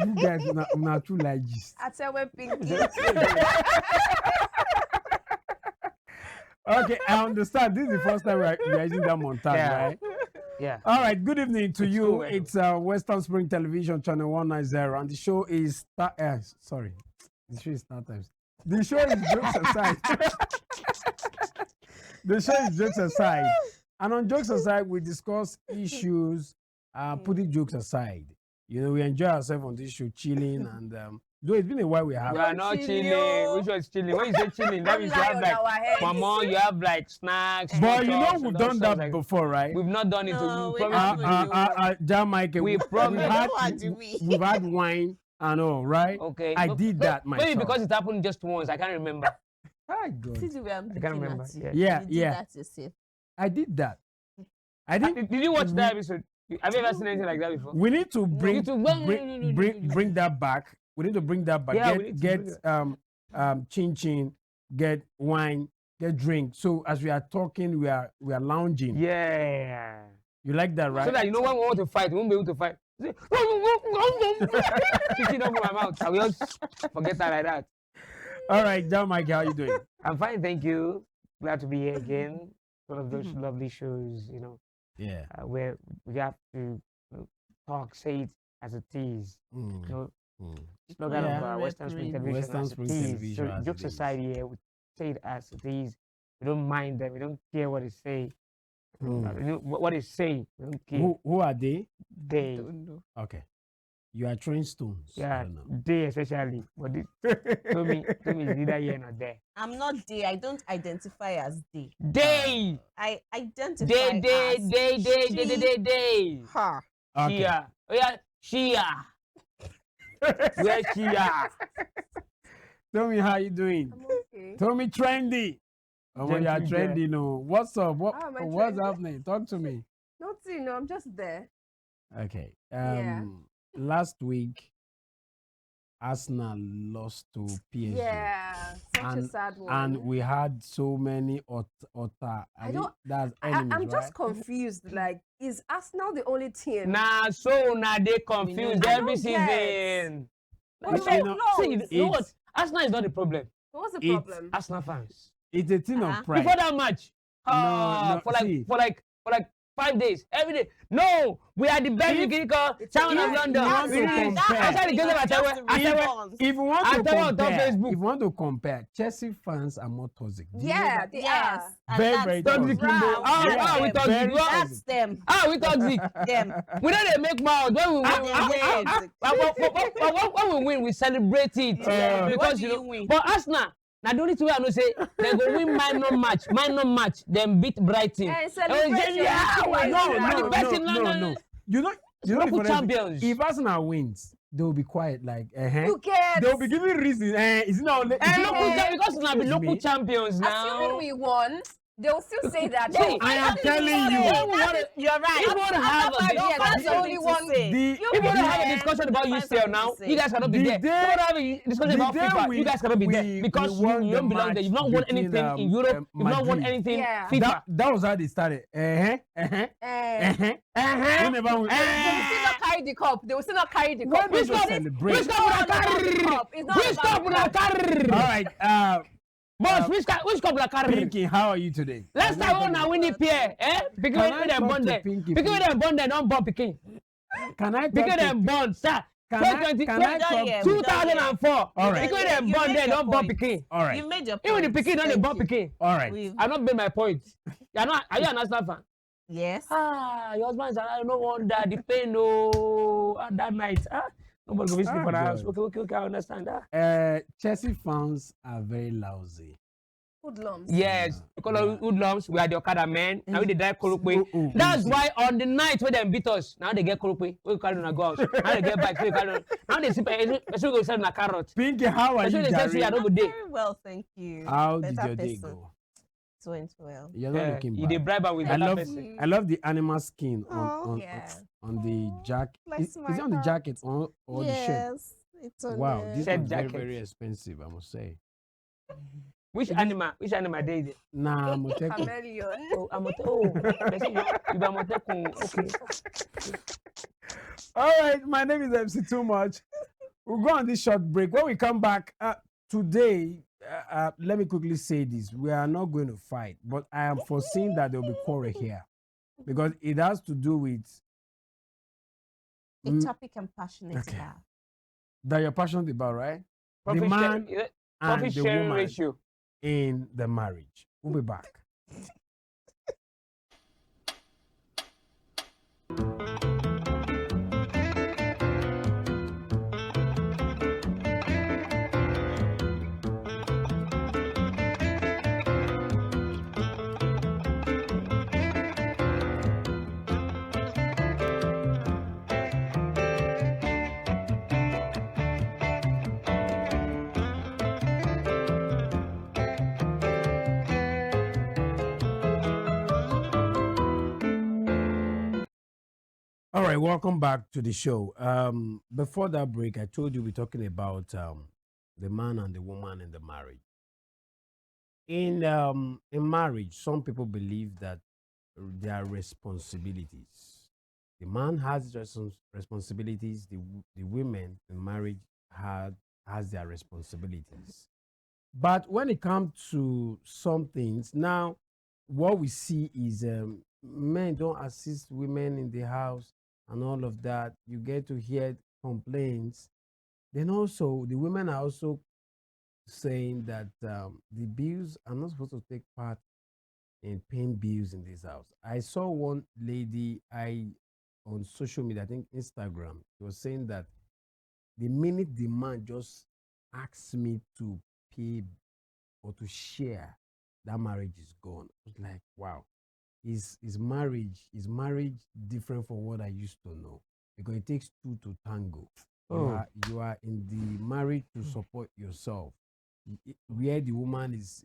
You guys not too like this. I tell when Pinky. Okay, I understand. This is the first time we're using that montage, right? Yeah. All right. Good evening to you. cool, It's Western Spring Television Channel 190, and the show is sorry, the show is Star Times. The show is Jokes Aside. The show is Jokes Aside, and on Jokes Aside, we discuss issues, putting jokes aside. You know, we enjoy ourselves on this show, chilling, and though it's been a while we have. We are not chilling. Which was chilling? When you say chilling, that means you have like mama, you have like snacks. But you know we've done that like, before, right? We've not done it. No, We promise. Jamaica, We promise. we've had wine and all, right? Okay. I did that myself. Maybe because it happened just once. I can't remember. My God. I can't remember. Yeah. That yourself. I did that. I think. Did you watch that episode? Have you ever seen anything like that before? We need to bring that back. We need to bring that back. Yeah, get chin chin, get wine, get drink. So as we are talking, we are lounging. Yeah. You like that, right? So that you know when we want to fight, we won't be able to fight. Kicking up my mouth. I will just forget that like that. All right, John Mike, how are you doing? I'm fine, thank you. Glad to be here again. One of those lovely shows, you know. Yeah. Where we have to talk, say it as it is. You know, slogan of Western Spring Television. Western Spring Television. So jokes aside here, we say it as it is. We don't mind them. We don't care what they say. You know, what they say, we don't care. Who are they? They. Don't know. Okay. You are throwing stones. Yeah, they especially. But Tommy is neither here nor there. I'm not they. I don't identify as they. They. I identify They. Her. Okay. Shia. Oh yeah, Shia. Where's Shia? Tell me how you doing. I'm okay. Tell me trendy. Oh, when you are Gently there. trendy, no. What's up? What's trendy? happening? Talk to me. Nothing, no, I'm just there. Okay. Yeah. Last week, Arsenal lost to PSG. Yeah, such a sad one. And we had so many that's enemies, I'm right? just confused. Like, is Arsenal the only team? Nah, so now they confused I every don't get. season. But You know, See, you know what? Arsenal is not the problem. What's the it's- problem? Arsenal fans. It's a thing of pride. Before that match, No, see. for like 5 days, every day. No, we are the best critical town of London. want to compare- Outside the game, I tell If you want I to tell you on compare, Facebook. if you want to compare, Chelsea fans are more toxic. Do you know Yeah, that? they Yes. are. and Very, that's very them. toxic. Wow. Ah, we toxic. Very That's them. We toxic. Them. We don't make mouth when we Them. when we win, we celebrate it Yeah. because What you do know. you win? But Arsenal, now the only two I know say they go win minor match, then beat Brighton. And celebration. Yeah, why not? No, The best in London. no. You know the Local difference? champions. If Arsenal wins, they will be quiet, like, Who cares? They will be giving reasons. Is it not? Local because now be Excuse local me? champions now. Assuming we won, they'll still say that. See, I am telling you. You're right. If we want to have a That's the only one. The- If we want to have a discussion about UCL now, you guys cannot be The there. If we day- want to have a discussion about the day FIFA, we- you guys cannot be there we because won you the don't belong there. You've not won match anything between, in Europe. You've not won Madrid. anything Yeah. FIFA. that was how they started. Eh, Whenever we, They will still not carry the cup. They will still not carry the when cup. they Which just cup? celebrate. Which cup will I carry? cup. It's not Which about cup will I the cup. carry? All right. Boss, which cup will I carry? Pinky, how are you today? Last time when I win the pair, Pikin Can I with them talk bond to there. Pinky, Pikin with please? them bond there, don't bond Pikin. Can I Pikin talk to them bond, sir. Can I talk Yeah. to 2004. All right. Pikin with them You bond made there, your don't bond point. Pikin. All right. You made your point. Even the Pikin don't Thank bond you. Pikin. All right. We've- I not made my point. Are you an Arsenal fan? Yes. Your husband is I don't want that. The pain, no. That night. Nobody go visit Oh, for the house. God. Okay, I understand that. Chelsea fans are very lousy. Hoodlums. Yes, because of hoodlums, we are the Okada men. Now they drive Korokwe. That's easy. why on the night when they beat us, now they get Korokwe. We carry on a go house. Now they get back. Now they see person go sell a carrot. Pinky, how are Person you, they say see I Gary? don't go day. Very well, thank you. How did Better your day person. go? It went well. You're not looking You dey bad. bribe her with I another love, person. I love the animal skin Oh, yeah. on the jacket. Bless Is my it on the heart. jacket or the shirt? Yes, it's on Wow, the... this Shirt one's very, jacket. very expensive, I must say. Which animal they dey? Nah, I'm taking. Chameleon. Oh, person you be Amotekun. Okay. All right, my name is MC Too Much. We'll go on this short break. When we come back today, let me quickly say this: we are not going to fight, but I am foreseeing that there will be quarrel here because it has to do with A topic I'm passionate Okay. about. that you're passionate about, right? Profit the man share- and profit the sharing woman ratio. in the marriage. We'll be back. All right, welcome back to the show. Before that break, I told you we're talking about the man and the woman in the marriage. In marriage, some people believe that there are responsibilities. The man has responsibilities. The women in marriage has their responsibilities. But when it comes to some things, now what we see is men don't assist women in the house and all of that. You get to hear complaints. Then also the women are also saying that the bills are not supposed to take part in paying bills in this house. I saw one lady on social media, I think Instagram, she was saying that the minute the man just asks me to pay or to share, that marriage is gone. I was like, wow, is marriage different from what I used to know? Because it takes two to tango. You are in the marriage to support yourself. Where the woman is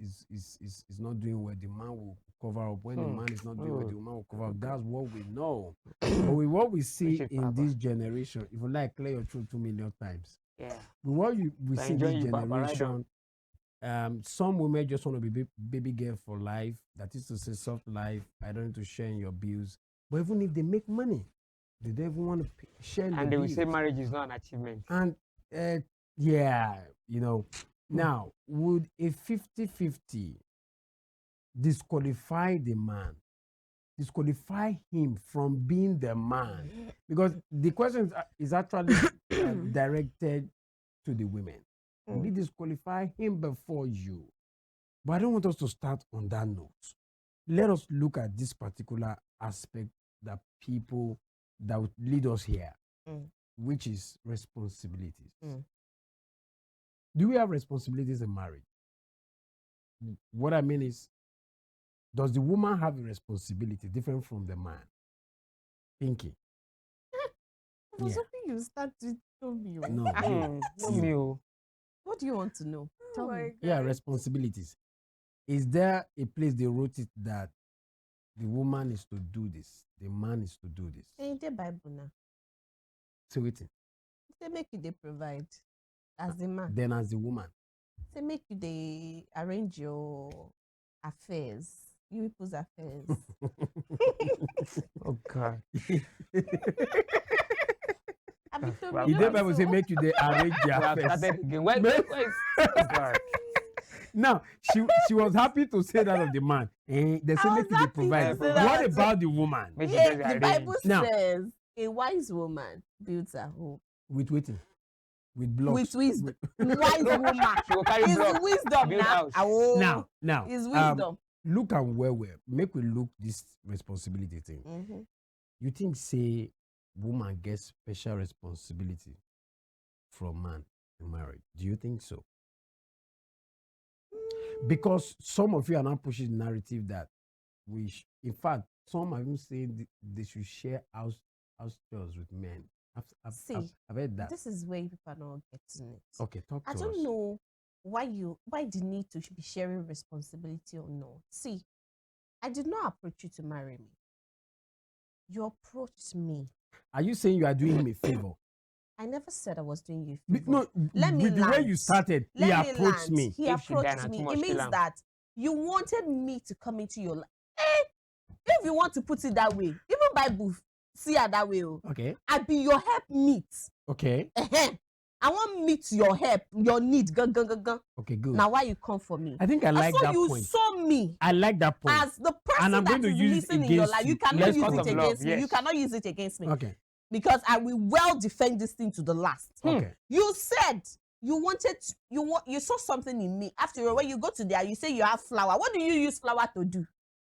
not doing well, the man will cover up. When the man is not doing well, the woman will cover up. That's what we know. But with what we see Preach it, in Papa. this generation, if you like, clear your throat 2 million times. Yeah. With what we I see in enjoy this you, Papa, right generation, some women just want to be baby girl for life. That is to say, soft life. I don't need to share in your bills. But even if they make money, they don't even want to share in the And they will bills. say marriage is not an achievement. And yeah, now would a 50-50 disqualify the man, disqualify him from being the man? Because the question is actually directed to the women. Would it disqualify him before you? But I don't want us to start on that note. Let us look at this particular aspect that would lead us here, which is responsibilities. Do we have responsibilities in marriage? What I mean is, does the woman have a responsibility different from the man? Pinky. I was Yeah. hoping you start to tell me. No. No me, oh. What do you want to know? Tell my me. God. Yeah, responsibilities. Is there a place they wrote it that the woman is to do this, the man is to do this? In the Bible now, So waiting. they make you they provide as the man. Then as the woman. They make you they arrange your affairs, you people's affairs. Oh, God. I be told Well, me You no don't Bible say so. make you they arrange We their have affairs. started again. Where is oh, God. Now she was happy to say that of the man. They say I make was you they happy to provide. say that What of about the woman? Make sure Yeah, they the arrange. Bible Now- says a wise woman builds a home. With waiting. With blocks. With wisdom. Wise woman. She will carry Is block. wisdom build now. house. Oh, Now. is wisdom. Look at where make we look this responsibility thing. You think say woman gets special responsibility from man in marriage? Do you think so? Because some of you are now pushing the narrative that in fact, some are even saying they should share house chores with men. I've heard that. This is where people are not getting it. Okay, talk to I us. don't know why the need to be sharing responsibility or not. See, I did not approach you to marry me. You approached me. Are you saying you are doing him a favor? I never said I was doing you a favor. No, Let me with the way land. you started, he Let me approached land. me. He If she died, approached na me. too It much means kill am. that you wanted me to come into your life. If you want to put it that way, even Bible see her that way. Okay. I be your help meet. Okay. I want meet your help, your need. Okay, good. Now why you come for me? I think I like that you point. saw me I like that point. as the And I'm person going that to is use it missing in your against life. you. You cannot Yes, use because it of against love, me. You yes. cannot use it against me. Okay. Because I will well defend this thing to the last. Okay. You said you wanted you saw something in me. After all, when you go to there, you say you have flower. What do you use flower to do?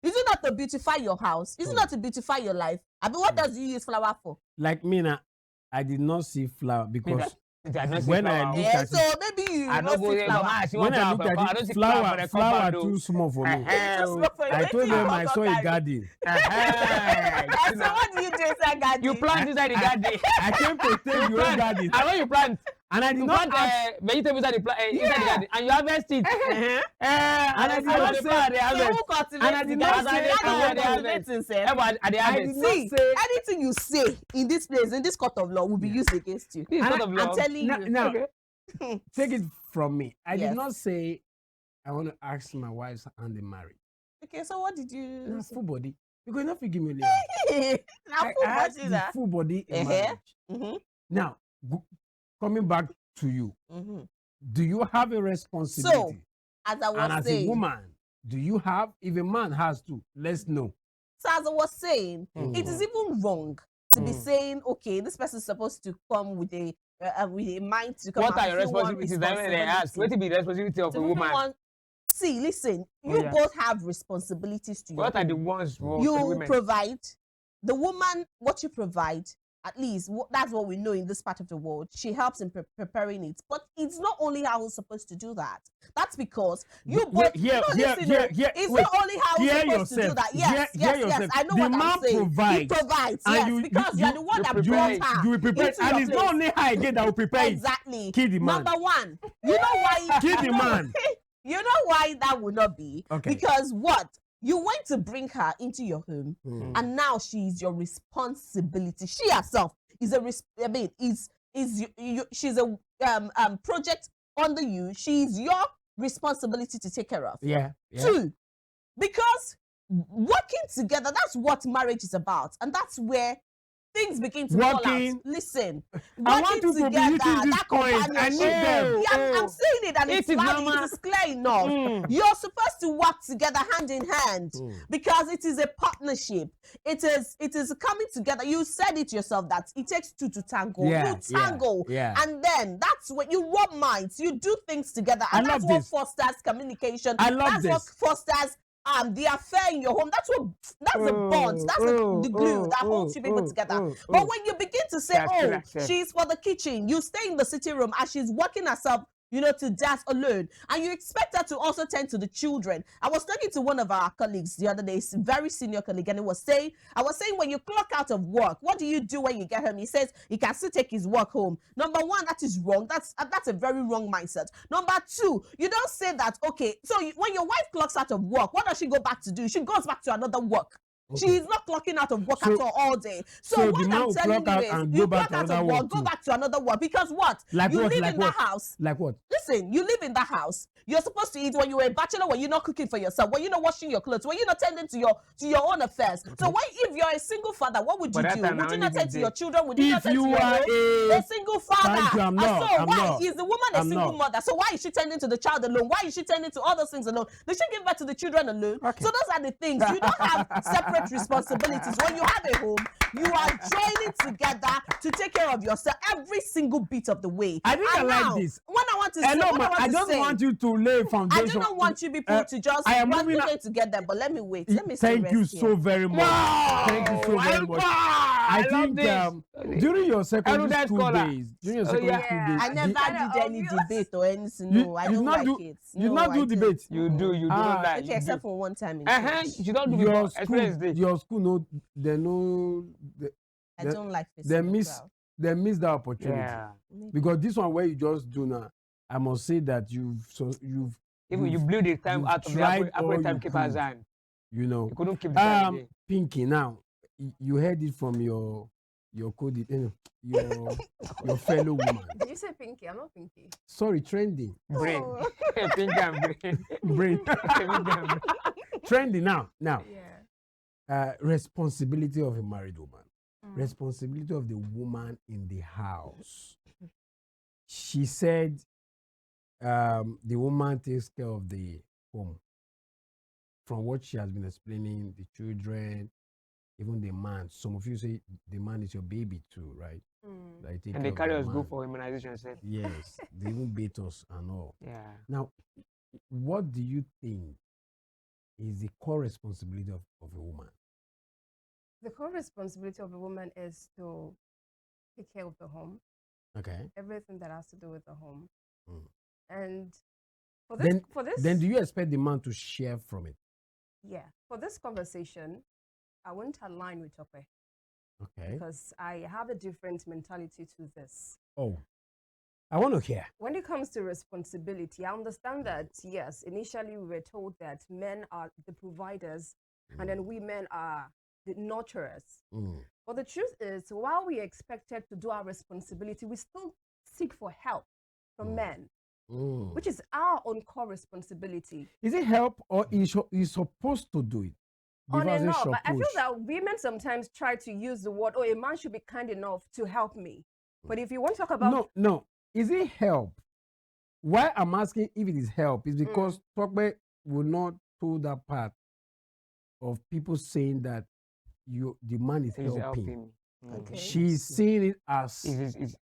Is it not to beautify your house? Is it not to beautify your life? I mean, what does you use flower for? Like me now, I did not see flower because When when I look Yeah, at so it, maybe you I not don't go see there, flower. Mama, I see when one I look flower for- I at don't it, see flower for the flower compound, though. too small for me. Just look for I it. told them I Wait, saw a carry. garden. And so what do you do inside garden? You plant inside the garden. I came to take You your own plant. garden, And when you plant, and I did you not plant ask. vegetables inside the garden, and you harvest it. And I did not say. So who cultivates And I the did not garden? say- Daddy and will I- cultivate himself. At the I harvest. did not See, say. anything you say in this place, in this court of law, will be used against you. This is And sort of I'm love. telling Now, you. now Okay. take it from me. I Yes. did not say I want to ask my wife's hand in marriage. Okay, so what did you Now, say? full body. You're not give me later. Now, I full asked body the that. full body in Uh-huh. marriage. Mm-hmm. Now, coming back to you, Mm-hmm. do you have a responsibility? As I And was as a saying, woman, do you have? If a man has to, let's know. so as I was saying, Mm. it is even wrong to be Mm. saying, okay, this person is supposed to come with a mind to come. What are and your feel one responsibilities? That's what they ask. What responsibility. will be the responsibility of To a fulfill woman? one- See, listen, Oh, you yeah. both have responsibilities to your What are the home. ones for the You women? provide. The woman, what you provide, at least that's what we know in this part of the world. She helps in preparing it, but it's not only how we're supposed to do that. That's because you Wait, both. here, no, here, listen, here, no, here, it's wait. not only how we're Hear supposed to do yourself. that. Yes, Hear yes, yourself. I know The what man I'm saying. He provides, provides, and yes, you- because you- you're the one you that prepare brought her You will prepare, into and your it's place. not only her again that will prepare it. Exactly. Kill the man. Number one, you know why? Kill the you know- man. You know why that would not be? Okay. Because what? You went to bring her into your home, Mm. and now she is your responsibility. She herself is a she's a project under you. She's your responsibility to take care of. Yeah. Two, because working together, that's what marriage is about, and that's where things begin to fall out. Working- Listen, I want working to be using together, these that points. I companionship. need them. Yeah, I'm saying it, and It it's is loud, normal. it is clear enough. Mm. You're supposed to work together hand in hand Mm. because it is a partnership. It is coming together. You said it yourself that it takes two to tango. Yeah, You tango, yeah. and then that's when you rub minds. You do things together, and I that's love what this. fosters communication. I love that's this. what fosters the affair in your home. That's the bond. That's the glue that holds you people together. But when you begin to say, That's true, oh, that's true. she's for the kitchen, you stay in the sitting room as she's working herself, to dance alone, and you expect her to also tend to the children. I was talking to one of our colleagues the other day, very senior colleague, and I was saying, when you clock out of work, what do you do when you get home? He says he can still take his work home. Number one, that is wrong. That's a very wrong mindset. Number two, you don't say that, okay, so when your wife clocks out of work, what does she go back to do? She goes back to another work. Okay. She is not clocking out of work So- at all day. so So the what man I'm will telling clock you out is, and you go back clock to out of another work, work go too. back to another work. Because what? Like You what? live Like in what? that house. Like what? Listen, you live in that house. You're supposed to eat when you were a bachelor, when you're not cooking for yourself, when you're not washing your clothes, when you're not tending to your own affairs. So if you're a single father, what would But you that do? time I Would you only not tend did to your it. children? Would you not If tend to you your are home? A single father. Thank you, I'm And not, so I'm why not. is the woman a I'm single not. mother? So why is she tending to the child alone? Why is she tending to all those things alone? Does she give birth to the children alone? Okay. So those are the things. You don't have separate responsibilities. When you have a home, you are joining together to take care of yourself every single bit of the way. I think And I like now, this. When I want to say, Hello, what man. I want to just say, want you to lay I foundation. do not want you people to just I am want moving me on. to get them, but let me wait. Let me still Thank you rest so here. very much. Wow! Thank you so very much. I love think this. during your secondary Eldest school scholar. days, during your Oh, secondary yeah. school Yeah. days, I never Kinda did any obvious. debate or anything. You- No, I you don't not like do- it. you No, not do I don't. debate. You do. You do Ah. not lie. Okay, You except do. for one time in Uh-huh. church. You don't do your before. school, Experience day. your school, no, they know, I the- don't like facing they the miss, crowd. they miss that opportunity. Yeah. Because this one where you just do now, I must say that Even you blew the time you've out of the tried all apple time you keeper's could. hand. you know. You couldn't keep the time again. Pinky, now you heard it from your code, your fellow woman. Did you say pinky? I'm not pinky. Sorry, trending. Brain. Oh. Pink and brain. Brain. Pink and brain. Trending now. Yeah. Responsibility of a married woman. Mm. Responsibility of the woman in the house. she said the woman takes care of the home. From what she has been explaining, the children, even the man. Some of you say the man is your baby too, right? Mm. Like take And care the of carriers the go man. for immunization. Said, Yes, they even beat us and all. yeah. Now, what do you think is the core responsibility of a woman? The core responsibility of a woman is to take care of the home, Okay. everything that has to do with the home. Mm. And for Then do you expect the man to share from it? yeah, for this conversation, I won't align with Tope Okay. because I have a different mentality to this. Oh, I want to hear. When it comes to responsibility, I understand that, yes, initially we were told that men are the providers and then women are the nurturers. Mm. But the truth is, while we are expected to do our responsibility, we still seek for help from men, Mm. which is our own core responsibility. Is it help or is supposed to do it? On Before I and say off. shop I feel push. that women sometimes try to use the word, oh, a man should be kind enough to help me. But if you want to talk about No. Is it help? Why I'm asking if it is help is because Tokbe will not told that part of people saying that the man is He's helping. helping. Okay. She's seeing it as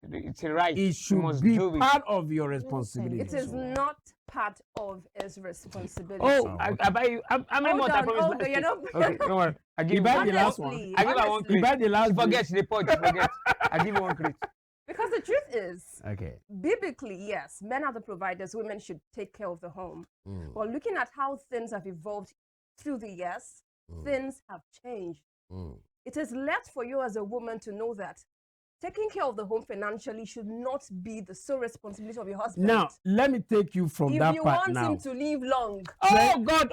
It's a right. it You should must be do it. part of your responsibility. it is So, not part of his responsibility. Oh, Oh, I okay. buy you. How many Hold more I on, promised hold last on, you're week? not- Okay, don't worry. I give You you buy one. the last one. Honestly, I give her one honestly, You buy crate. the last She drink. forget. She report. She forget. I give you one crate. because the truth is, Okay. biblically, yes, men are the providers, women should take care of the home. Mm. But looking at how things have evolved through the years, things have changed. Mm. It is left for you as a woman to know that taking care of the home financially should not be the sole responsibility of your husband. Now, let me take you from if that you part want now. him to live long, Oh God!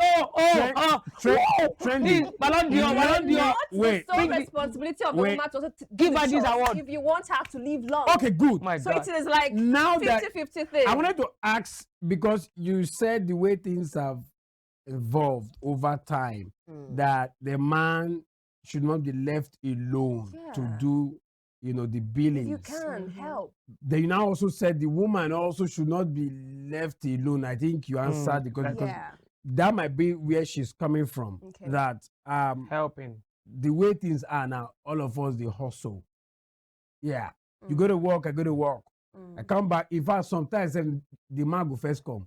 Trendy. Ballon d'Or, Ballon d'Or. not Wait. the sole Big- responsibility of the wait. woman to also Give do the her this chores award. if you want her to live long. Okay, good. My So God. it is like Now that 50-50 thing. I wanted to ask because you said the way things have evolved over time that the man should not be left alone to Yeah. do, the if billings. you can help. Then you now also said the woman also should not be left alone. I think you answered because Yeah. that might be where she's coming from. Okay. That Helping. the way things are now, all of us they hustle. Yeah. You go to work, I go to work. I come back. In fact, sometimes the man go first come.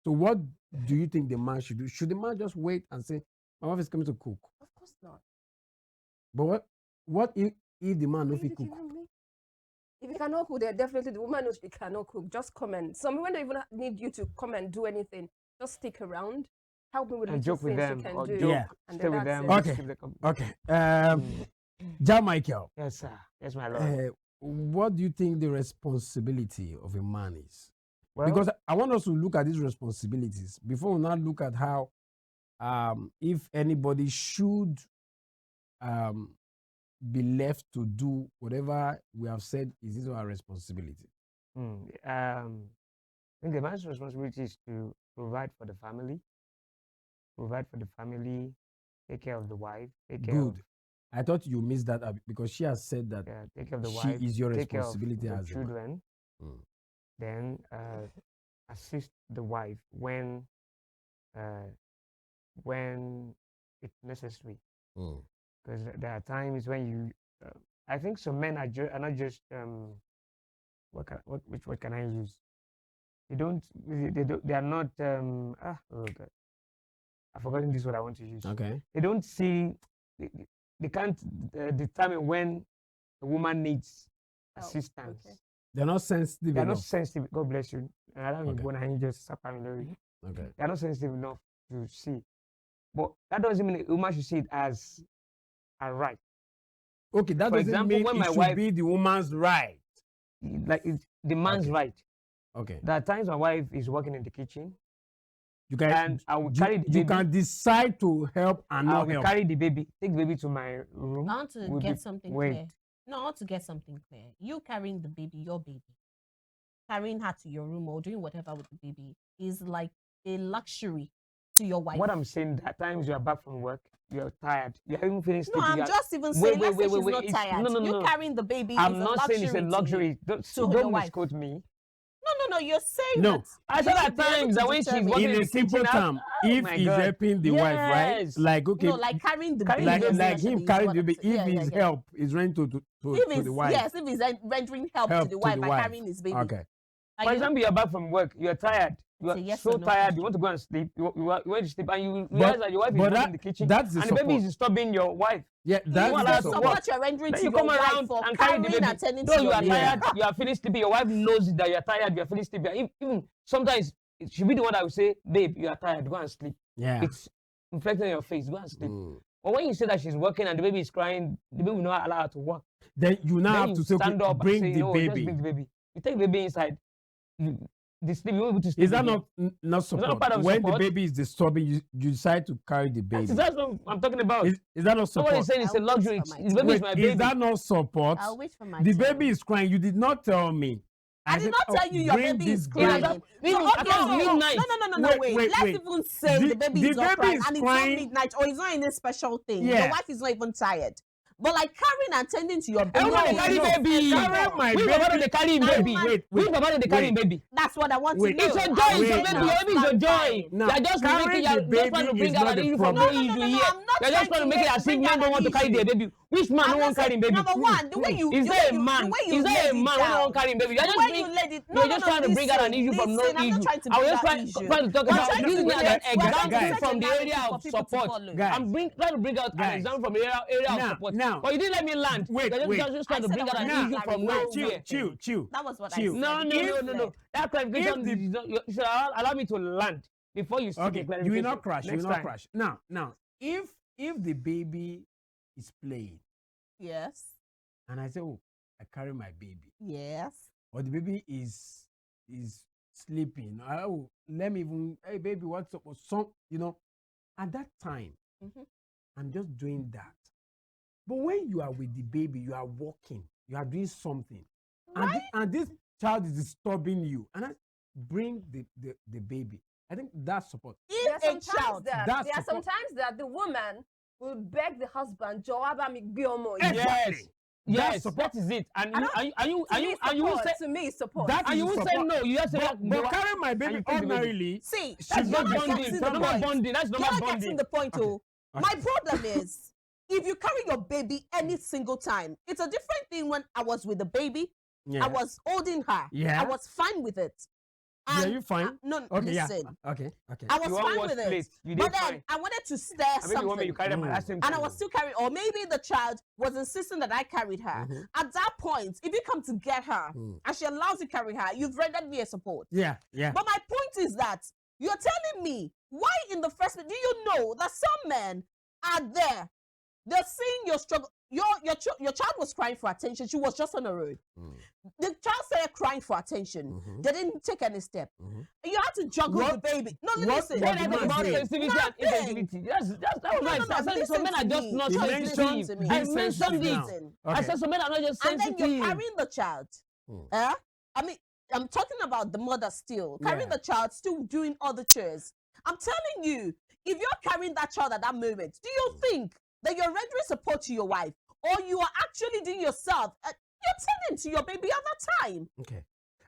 So what do you think the man should do? Should the man just wait and say, my wife is coming to cook? Of course not. But what if the man no fit cook? If you cannot cook, then definitely the woman knows she cannot cook. Just comment. Some women don't even need you to come and do anything. Just stick around. Help me with And little joke with things them you can or do. joke. Yeah. And Stay then with that's them. it. Okay. Keep the company. Okay. Ja Michael, Yes, sir. Yes, my lord. what do you think the responsibility of a man is? Well, Because I want us to look at these responsibilities before we now look at how, if anybody should be left to do whatever we have said is his or her responsibility. I think the man's responsibility is to provide for the family, take care of the wife, take care of Good. I thought you missed that because she has said that take care of the she wife, is your take care of responsibility the as a man. children, Mm. then assist the wife when it's necessary. Mm. Because there are times when you, I think some men are not just what can I use? They are not oh God, I've forgotten this word I want to use. Okay. They don't see, they can't determine when a woman needs assistance. okay. They're not sensitive They are enough. not sensitive. God bless you. I don't Okay. want to just family. Okay. They are not sensitive enough to see. But that doesn't mean a woman should see it as a right. Okay, that For doesn't example, mean when it my should wife- be the woman's right. Like it's the man's Okay. right. Okay. There are times my wife is working in the kitchen You can and I will carry the you baby. can decide to help and I not will help. carry the baby, take the baby to my room. I want to We'll get be- something wait. clear. No, I want to get something clear. You carrying the baby, your baby, carrying her to your room or doing whatever with the baby is like a luxury to your wife. What I'm saying, at times you are back from work you're tired. You're even feeling No, sleepy. I'm you're- just even Wait, saying, wait, let's wait, say wait, she's wait. not It's- tired. no, no, You no. carrying the baby I'm is not saying it's a to you. luxury. to Don't your wife. misquote me. No, you're saying No. that I said you should at be able times to that when she's determine. working In in a the simple kitchen, term, if my he's God. helping the wife, right? Yes. Like, okay, No, like carrying the Carrying baby. the baby. like essentially him is carrying what the I'm baby. saying. If his help is rendered to If the it's wife, yes, if he's rendering help to the wife by carrying his baby. Okay. Are For you? example, you're back from work, you're tired, you It's are a yes so or no tired, question. you want to go and sleep, you want to sleep, and you realize that your wife is but not in the kitchen, that's the and the baby support. is disturbing your wife. Yeah, If that's want the her the to support. work. support you're rendering Then to you your come wife around for and carry the carrying baby. and tending Though to you your are baby. tired, you are feeling sleepy, your wife knows that you are tired, you are feeling sleepy. Even sometimes it should be the one that will say, babe, you are tired, go and sleep. Yeah. It's reflecting on your face, go and sleep. Mm. But when you say that she's working and the baby is crying, the baby will not allow her to work. Then you now Then have you to say, stand okay, up and bring say, the no, just baby. bring the baby. You take the baby inside. The sleep, you won't be able to sleep. Is that again. not support? part of When support? the baby is disturbing, you decide to carry the baby. That's what I'm talking about. Is that not Somebody support? saying it's a I'll wait luxury. for my The baby is Wait, my is baby. that not support? I'll wait for my The turn. baby is crying. You did not tell me. I did said, not "Oh, tell you your bring baby is this crying. baby." Even So, at okay, so, midnight. no, Wait, wait. wait, Let's wait. even say the baby the is not baby crying is and crying. it's not midnight or it's not any special thing. Yeah. Your wife is not even tired. But like carrying and tending to your baby. Everybody No, carry no. baby. Carry my We baby. Baba they carry Now, baby. man, Wait, We wait. Baba they carry wait. baby. That's what I want Wait. to know. It's your I joy. was It's your wait saying baby. now. Your that baby is your joy. clarifying. Now, You're just carrying making. the You're just trying to baby bring is out not an the issue from problem. no issue no, here. I'm not You're just trying to make it as if bring men out don't an want to carry issue. their baby. Which man I'm don't not want carry saying- baby? Number one, the way you Is the there way a you- man? the way you Is there laid a it man who don't down. want carry baby? You're The just way bring. you laid it. You're just trying to bring out an listen, issue from no listen, I'm not issue. trying to I was bring just out trying issue. to talk We're about trying to using it bring as an it- we're trying to example set from a the narrative area for of people to support. follow. Guys. I'm trying to bring out an Guys. example from the area of Now, support. now. But you didn't let me land. Wait, You're wait. just trying to I bring said out I an was issue from clarifying nowhere. Chill. That was what Chill. I said. No. If That clarification, the- you should allow me to land before you seek a Okay, clarification. you will not crash. You next will not time. crash. Now, if the baby is playing, Yes. and I say, oh, I carry my baby, Yes. or the baby is sleeping, oh, let me even, hey baby, what's up? Or some, at that time, Mhm. I'm just doing that. But when you are with the baby, you are walking, you are doing something, and this child is disturbing you, and I bring the baby. I think that's support. There are If a sometimes child that That's there are support. sometimes that the woman will beg the husband, "Jọ̀wọ́ bá mi gbé ọmọ yìí." Exactly. Yes, support. that is it. And I you don't- and you To and me, you and you will support. say To me, support. That and is you will say support. no. You just say But carry my baby you take the baby. ordinarily. see, That's you're not not bonding. getting That's the not point. bonding. That's You're not not getting bonding. the point, Okay. oh. My problem is, if you carry your baby any single time, it's a different thing when I was with the baby. Yeah. I was holding her. Yeah. I was fine with it. Yeah, And you fine? no, Okay, listen. yeah. Okay. I was You want fine what's with plate. it. You But did then fine. I wanted to stir And maybe one way you something. carry them at that same And I time. was still carrying, or maybe the child was insisting that I carried her. Mhm. At that point, if you come to get her Mm. and she allows you to carry her, you've rendered me a support. Yeah. But my point is that you're telling me why in the first place do you know that some men are there? They're seeing your struggle. Your child was crying for attention. She was just on the road. Mm. The child started crying for attention. Mhm. They didn't take any step. Mhm. You had to juggle What- the baby. No, what listen. was When I the talk man about saying? sensitivity and Nothing. insensitivity, that was No, nice. no, I said listen some men to are just me. not He Just mentioned sensitive. listen to me. I being mentioned sensitive it. now. Listen. I Okay. said some men are not just And then sensitive. you're carrying the child. Mm. I mean, I'm talking about the mother still carrying Yeah. the child, still doing other chores. I'm telling you, if you're carrying that child at that moment, do you think that you're rendering support to your wife, or you are actually doing yourself? You're tending to your baby at that time. Okay.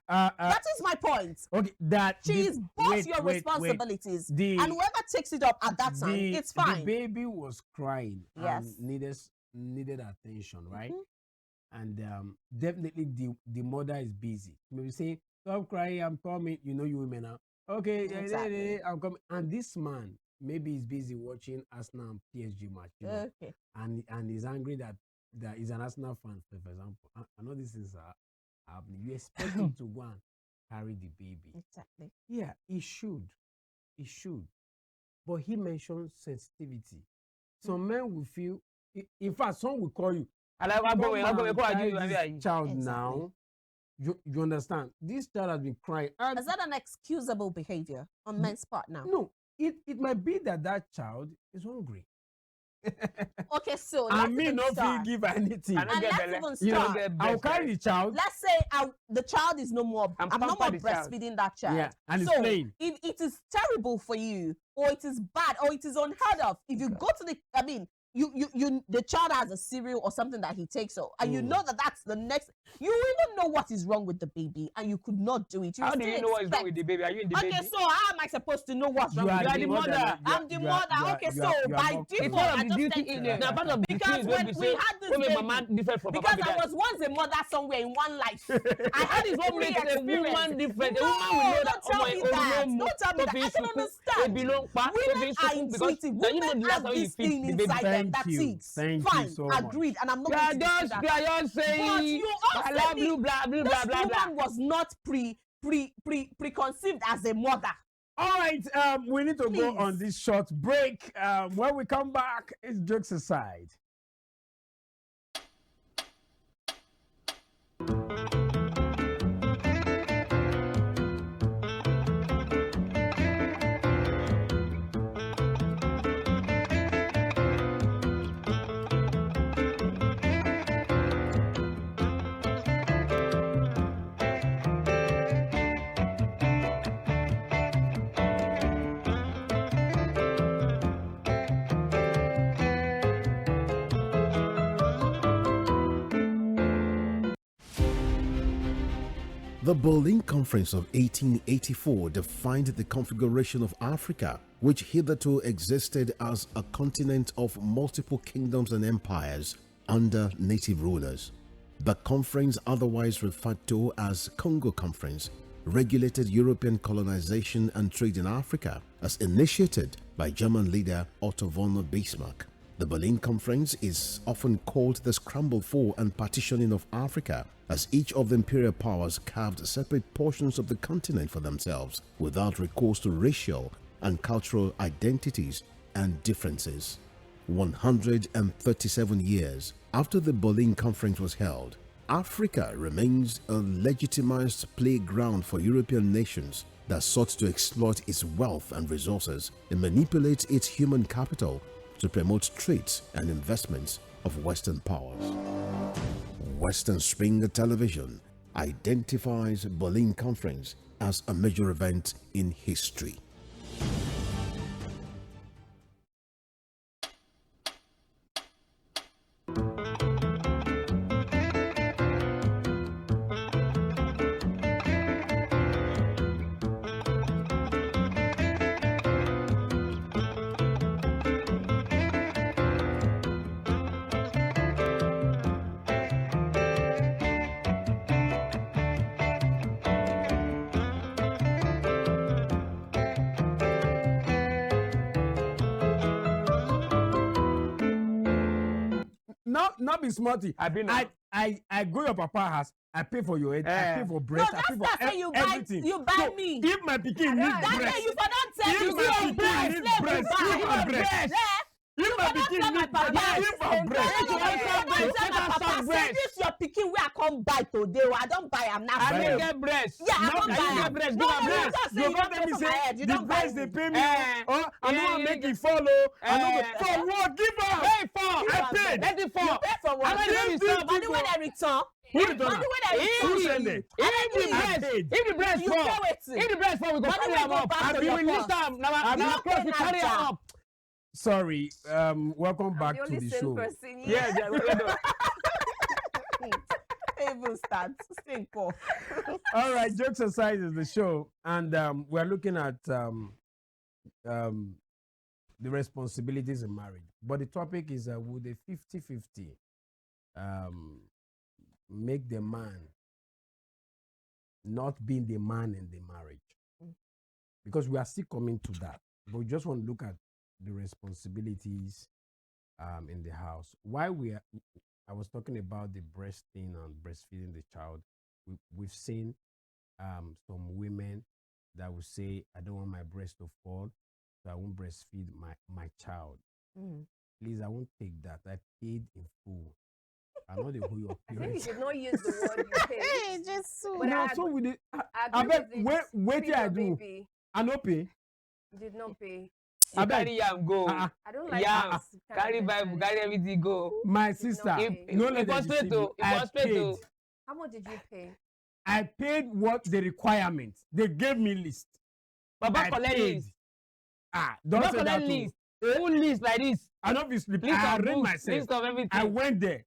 That is my point. Okay. That She is both wait, your wait, responsibilities, The- and whoever takes it up at that time, it's The fine. baby was crying Yes. and needed attention, right? Mhm. And definitely the mother is busy. Maybe saying, "Stop crying, I'm coming." You know, you women are okay. Exactly. I'm coming. And this man maybe is busy watching Arsenal and PSG match, Okay. and he's angry that he's an Arsenal fan, for example. I know this is happening. You expect him to go and carry the baby. Exactly. Yeah, he should. But he mentioned sensitivity. Some men will feel, in fact, some will call you. I'm "Come going and to carry do this child Exactly. now." You understand? This child has been crying. And Is that an excusable behavior on men's part now? no, it might be that child is hungry. Okay, so I let's mean, even not start. give anything. I don't And get let's belle. even You don't start. get I'll breast, carry the child. Let's say the child is no more. And I'm no more pamper the child. breastfeeding that child. Yeah, and it's so plain. if it is terrible for you, or it is bad, or it is unheard of, if you go to the, I mean, the child has a cereal or something that he takes, and you know that that's the next. You even know what is wrong with the baby, and you could not do it. How do you know what is wrong with the baby? Are you in the Okay, baby? so how am I supposed to know what's wrong with are the mother. I'm the mother. Okay, so by It's default, part of I the just duty. tend to Now, part of the because things when we we say, had this when baby, mama different from because papa. I was once a mother somewhere in one life. I That is what makes a woman different. A woman will know that. Don't tell me that. Don't tell me that. I can understand. Women are intuitive. Women have this thing inside them. That's it. Thank you Fine, so much. agreed. And I'm not You are going to dispute just, that. you are just But saying, you blah, also blah, blah, blah, blah, this blah, blah. woman was not preconceived as a mother. All right, we need to go Please. on this short break. When we come back, it's jokes aside. The Berlin Conference of 1884 defined the configuration of Africa, which hitherto existed as a continent of multiple kingdoms and empires under native rulers. The conference, otherwise referred to as Congo Conference, regulated European colonization and trade in Africa as initiated by German leader Otto von Bismarck. The Berlin Conference is often called the scramble for and partitioning of Africa, as each of the imperial powers carved separate portions of the continent for themselves without recourse to racial and cultural identities and differences. 137 years after the Berlin Conference was held, Africa remains a legitimized playground for European nations that sought to exploit its wealth and resources and manipulate its human capital to promote trades and investments of Western powers. Western Springer Television identifies Berlin Conference as a major event in history. Not be smarty. I been I go your papa house. I pay for your head. I pay for breast. I pay for everything. You buy So, me. If my pikin needs That breast, day you for not tell If me my you pikin breast, needs let me breast, buy. give her breast. If my pikin needs breast, give her breast. This your pikin where I come buy today. I don't buy. I'm not. I Babe. didn't get breast. Yeah, I Not don't I buy. didn't am. get breast, No, give her no, you breast. just say You you go don't tell pay me for my say head. You the don't buy breast they me. pay me. Eh, I don't yeah, want to make yeah. it follow. I don't Eh. for what? Give her. Pay for. I paid. Let it You fall. pay for what? How much Give money this stop? Money when I return. Who return Money am? when I Who return. send it? If the breast You fall, pay wetin? if the breast fall, we go Money carry will am go up. back to We your will lift purse. am. Now You our don't clothes pay we carry am Naija. up. Sorry. Welcome back the to only the sane show. person here. Yes, yeah, we do. Even start. Stay poor. All right, jokes aside is the show, and we're looking at the responsibilities in marriage. But the topic is would a 50-50 make the man not being the man in the marriage? Because we are still coming to that, but we just want to look at the responsibilities in the house. I was talking about the breasting and breastfeeding the child. We've seen some women that will say, I don't want my breast to fall, so I won't breastfeed my child. Please, I won't take that. I paid in full. I'm not the who your I think you parents. should not use the word you pay. just But No, I so agree- with it, I I agree bet with it. wait Feed till I your do. baby. I no pay. Did not pay. You Abeg. carry yam go. Ah, I don't like Yam. this kind of Carry Bible, mentality. carry everything go. my It's not sister, okay. no let It them was straight deceive you. to. It I was straight paid. to. How much did you pay? I paid what the requirements. They gave me list. Baba I collect paid. list. Don't Baba say that collect too. list. Full list like this. I don't be sleep. List I of arranged books. myself. List of everything. I went there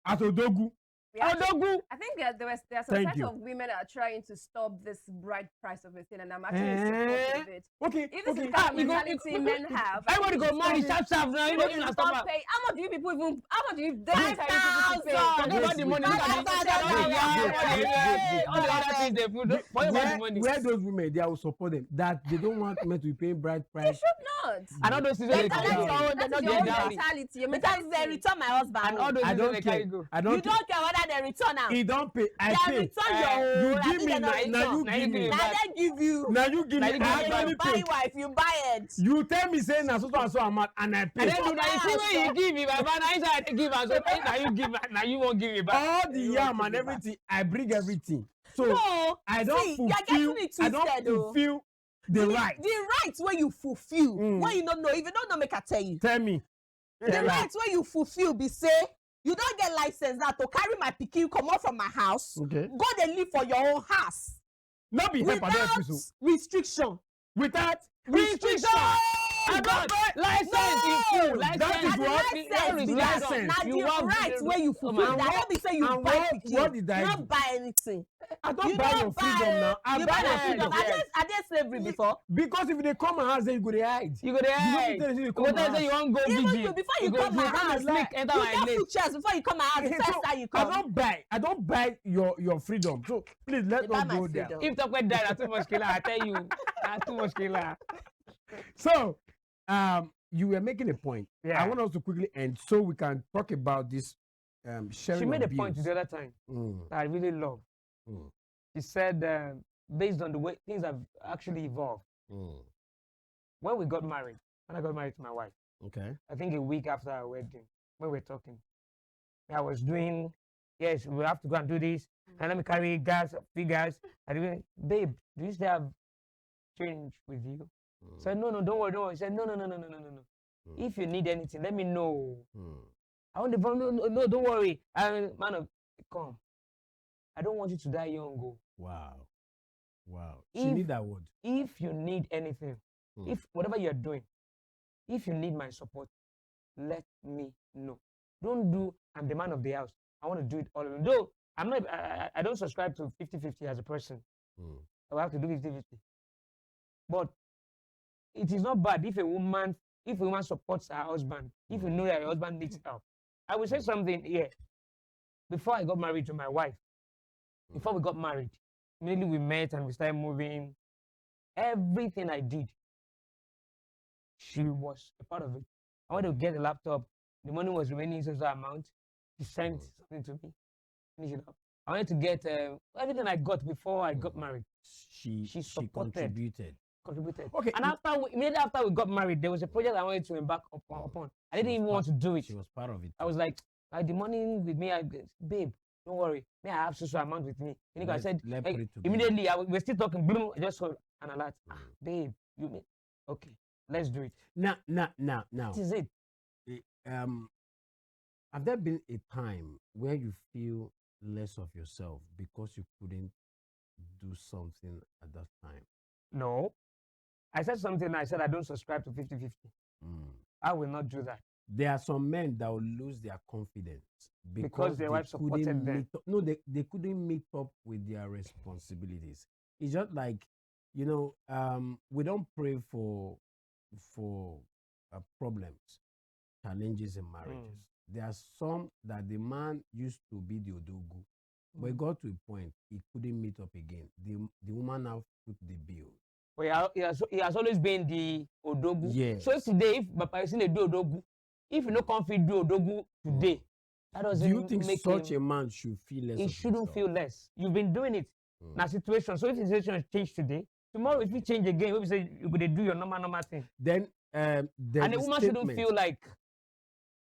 at Odogu. We actually- Odogu. I think there are some Thank set you. of women that are trying to stop this bride price of a thing, and I'm actually Eh? supportive of it. Okay. If this okay. is the kind of you go- mentality men have, Everybody go marry stop sharp sharp now. You don't even stop her. pay. How much do you people even? How much do you? They tell you people to pay. 5,000. Talking about the money. Look at the Five thousand. all the other things they put. What about the money? Where those women, they will support them. That they don't want men to be paying bride They price. should not. And all those things They they collect carry your go. own, They That not is your get own dowry. mentality. Your Because they mentality. return my husband. And all those I things don't they carry care. go. I You don't care. don't care whether they return am. He don't pay. I They pay. return your You own. I give think me they now. don't Now you return. give me. Now they give you. Now you give Now me. you give I me And actually you buy pay. wife, you buy it. You tell me saying na so and so amount and I pay. And then now you see when you give me, Baba, now inside I give and so now you give, now you won't give me back. All the You yam won't and give me back. everything, I bring everything. So No, I don't see, you're getting fulfill. it I don't twisted, though. fulfill the right. The right where you fulfill. Mm. When you don't know, if you don't know, make I tell you. Tell me. The right where you fulfill be say, you don't get license now to carry my pikin, come out from my house, Okay. go and live for your own house. Not be help Without episode. restriction. Without Restriction! I got license in full. That License. is what- That is license. Now You the want right to- where you Oh fulfill my that. God. Don't be say you And buy what pikin. did I You do? don't buy anything. I don't You buy your don't freedom buy, now. I you buy buy your your freedom. freedom. I did slavery before. Because if they come and house, then you go to hide. You go there. You You go tell you go come there and say you want go Even VG. you, before you come my house, sneak enter You my get place. food chairs before you come my house. The So, first time you I come. don't buy your freedom. So please let You buy us my go there. freedom. If Tokwe die, that's too much killer. I tell you, that's too much killer. So you were making a point. Yeah. I want us to quickly end so we can talk about this sharing. She made a of point bills. the other time Mm, that I really love. mm, She said, based on the way things have actually evolved, mm. when we got married, when I got married to my wife, Okay. I think a week after our wedding, when we were talking, I was doing, yes, we have to go and do this, and let me carry gas, figures. I didn't, babe, do you still have change with you? Mm, I said, no, don't worry. She said, no. mm, If you need anything, let me know. mm. I want the phone. No, don't worry. Man of, come. I don't want you to die young. Go. Wow. She If- need that word. If you need anything, Mm. if whatever you're doing, if you need my support, let me know. Don't do, I'm the man of the house. I want to do it all alone. Though I'm not, I don't subscribe to 50-50 as a person. Mm, I will have to do 50-50. But it is not bad if a woman supports her husband, if you know that your husband needs help. I will say something here. Before I got married to my wife, before we got married, immediately we met and we started moving. Everything I did, she was a part of it. I wanted to get a laptop. The money was remaining such amount. She sent something to me. Finish it up. I wanted to get everything I got before I got married. She supported. contributed. Contributed. Okay, And immediately after we got married, there was a project I wanted to embark upon. I didn't She was even want to do it. She was part of it. I was like, the money with me, babe, don't worry. May I have social amount with me? And I said, let's like, put it together. immediately, we're still talking. Boom, I just saw an alert. Mm. Babe, you mean? Okay, let's do it. Now. This is it. Have there been a time where you feel less of yourself because you couldn't do something at that time? No. I said something. I said I don't subscribe to 50-50. Mm. I will not do that. There are some men that will lose their confidence Because their they wife supported couldn't them. meet up. No, they couldn't meet up with their responsibilities. It's just like, we don't pray for problems, challenges in marriages. There are some that the man used to be the odogu, but it got to a point he couldn't meet up again. The woman now put the bill. But he has always been the odogu. Yes. So if today, if Papa is in a do odogu, if you no confident do odogu today, that Do doesn't you think make such him, a man should feel less? he of shouldn't himself? feel less. You've been doing it. Mm. Now situation. So if the situation change today, tomorrow if it change again, we say you're gonna do your normal thing. Then there's And the woman shouldn't statement. feel like